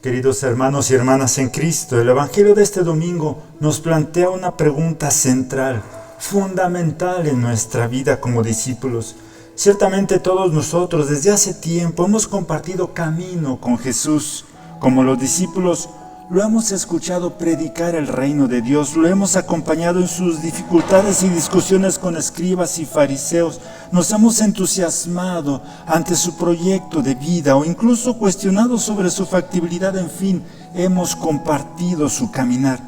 Queridos hermanos y hermanas en Cristo, el Evangelio de este domingo nos plantea una pregunta central, fundamental en nuestra vida como discípulos. Ciertamente todos nosotros desde hace tiempo hemos compartido camino con Jesús. Como los discípulos, lo hemos escuchado predicar el reino de Dios, lo hemos acompañado en sus dificultades y discusiones con escribas y fariseos, nos hemos entusiasmado ante su proyecto de vida o incluso cuestionado sobre su factibilidad, en fin, hemos compartido su caminar.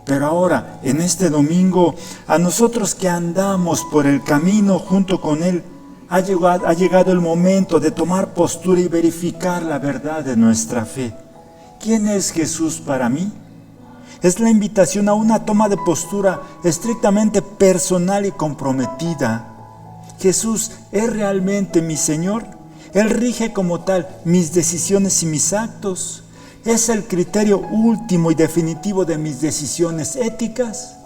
Pero ahora, en este domingo, a nosotros que andamos por el camino junto con Él, ha llegado el momento de tomar postura y verificar la verdad de nuestra fe. ¿Quién es Jesús para mí? Es la invitación a una toma de postura estrictamente personal y comprometida. ¿Jesús es realmente mi Señor? ¿Él rige como tal mis decisiones y mis actos? ¿Es el criterio último y definitivo de mis decisiones éticas?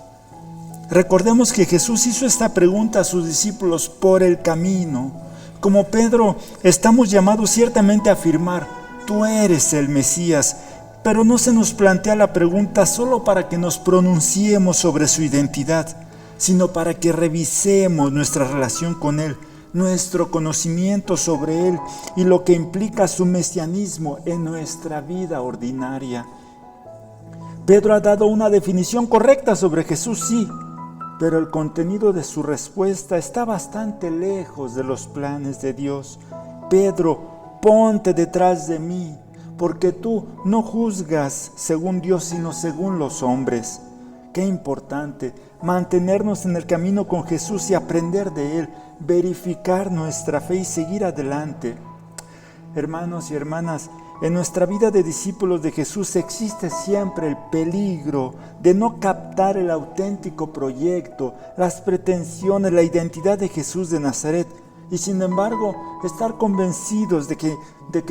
Recordemos que Jesús hizo esta pregunta a sus discípulos por el camino. Como Pedro, estamos llamados ciertamente a afirmar: tú eres el Mesías, pero no se nos plantea la pregunta solo para que nos pronunciemos sobre su identidad, sino para que revisemos nuestra relación con Él, nuestro conocimiento sobre Él y lo que implica su mesianismo en nuestra vida ordinaria. Pedro ha dado una definición correcta sobre Jesús, sí, pero el contenido de su respuesta está bastante lejos de los planes de Dios. Pedro, ponte detrás de mí, porque tú no juzgas según Dios, sino según los hombres. Qué importante mantenernos en el camino con Jesús y aprender de Él, verificar nuestra fe y seguir adelante. Hermanos y hermanas, en nuestra vida de discípulos de Jesús existe siempre el peligro de no captar el auténtico proyecto, las pretensiones, la identidad de Jesús de Nazaret. Y sin embargo, estar convencidos de que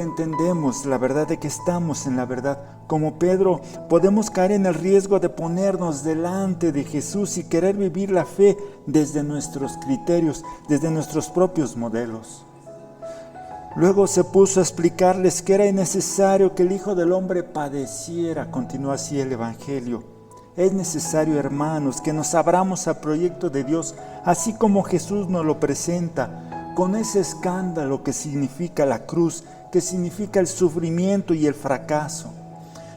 entendemos la verdad, de que estamos en la verdad. Como Pedro, podemos caer en el riesgo de ponernos delante de Jesús y querer vivir la fe desde nuestros criterios, desde nuestros propios modelos. Luego se puso a explicarles que era necesario que el Hijo del Hombre padeciera, continúa así el Evangelio. Es necesario, hermanos, que nos abramos al proyecto de Dios, así como Jesús nos lo presenta, con ese escándalo que significa la cruz, que significa el sufrimiento y el fracaso.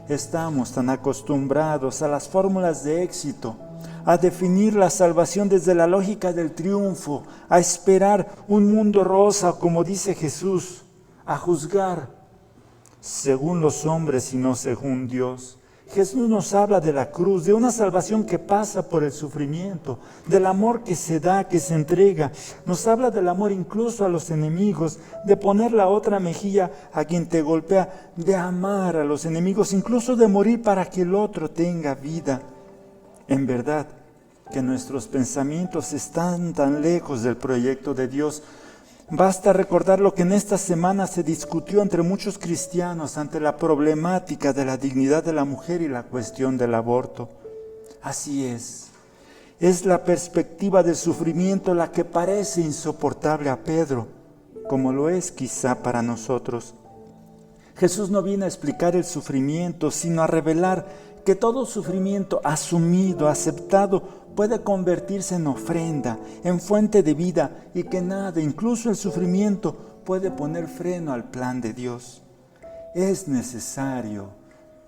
Estamos tan acostumbrados a las fórmulas de éxito, a definir la salvación desde la lógica del triunfo, a esperar un mundo rosa, como dice Jesús, a juzgar según los hombres y no según Dios. Jesús nos habla de la cruz, de una salvación que pasa por el sufrimiento, del amor que se da, que se entrega. Nos habla del amor incluso a los enemigos, de poner la otra mejilla a quien te golpea, de amar a los enemigos, incluso de morir para que el otro tenga vida. En verdad que nuestros pensamientos están tan lejos del proyecto de Dios. Basta recordar lo que en esta semana se discutió entre muchos cristianos ante la problemática de la dignidad de la mujer y la cuestión del aborto. Así es la perspectiva del sufrimiento la que parece insoportable a Pedro, como lo es quizá para nosotros. Jesús no viene a explicar el sufrimiento, sino a revelar que todo sufrimiento asumido, aceptado, puede convertirse en ofrenda, en fuente de vida, y que nada, incluso el sufrimiento, puede poner freno al plan de Dios. Es necesario,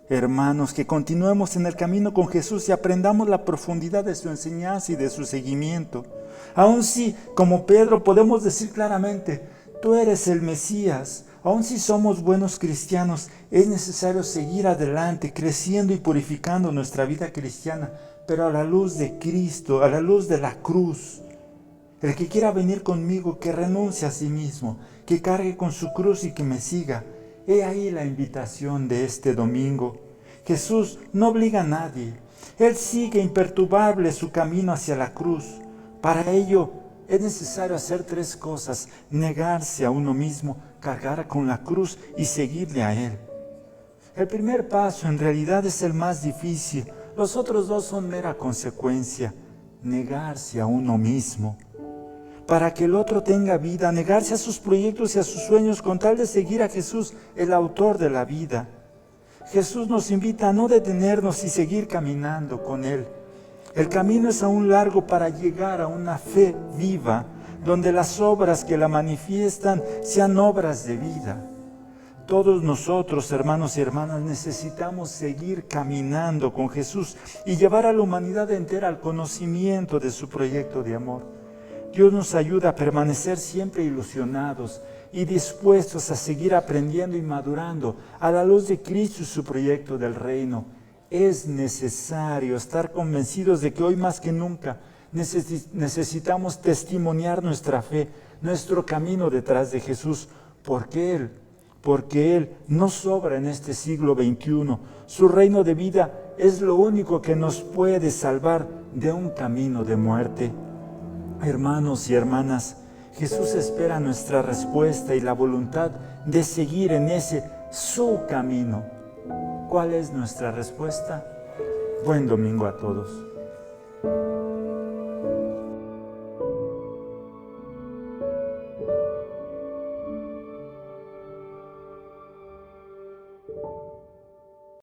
hermanos, que continuemos en el camino con Jesús y aprendamos la profundidad de su enseñanza y de su seguimiento. Aun si, como Pedro, podemos decir claramente: tú eres el Mesías. Aun si somos buenos cristianos, es necesario seguir adelante, creciendo y purificando nuestra vida cristiana, pero a la luz de Cristo, a la luz de la cruz. El que quiera venir conmigo, que renuncie a sí mismo, que cargue con su cruz y que me siga. He ahí la invitación de este domingo. Jesús no obliga a nadie. Él sigue imperturbable su camino hacia la cruz. Para ello es necesario hacer 3 cosas: negarse a uno mismo, cargar con la cruz y seguirle a Él. El primer paso en realidad es el más difícil. Los otros 2 son mera consecuencia. Negarse a uno mismo. Para que el otro tenga vida, negarse a sus proyectos y a sus sueños con tal de seguir a Jesús, el autor de la vida. Jesús nos invita a no detenernos y seguir caminando con Él. El camino es aún largo para llegar a una fe viva, donde las obras que la manifiestan sean obras de vida. Todos nosotros, hermanos y hermanas, necesitamos seguir caminando con Jesús y llevar a la humanidad entera al conocimiento de su proyecto de amor. Dios nos ayuda a permanecer siempre ilusionados y dispuestos a seguir aprendiendo y madurando a la luz de Cristo y su proyecto del reino. Es necesario estar convencidos de que hoy más que nunca necesitamos testimoniar nuestra fe, nuestro camino detrás de Jesús, porque Él no sobra en este siglo XXI. Su reino de vida es lo único que nos puede salvar de un camino de muerte. Hermanos y hermanas, Jesús espera nuestra respuesta y la voluntad de seguir en ese su camino. ¿Cuál es nuestra respuesta? Buen domingo a todos.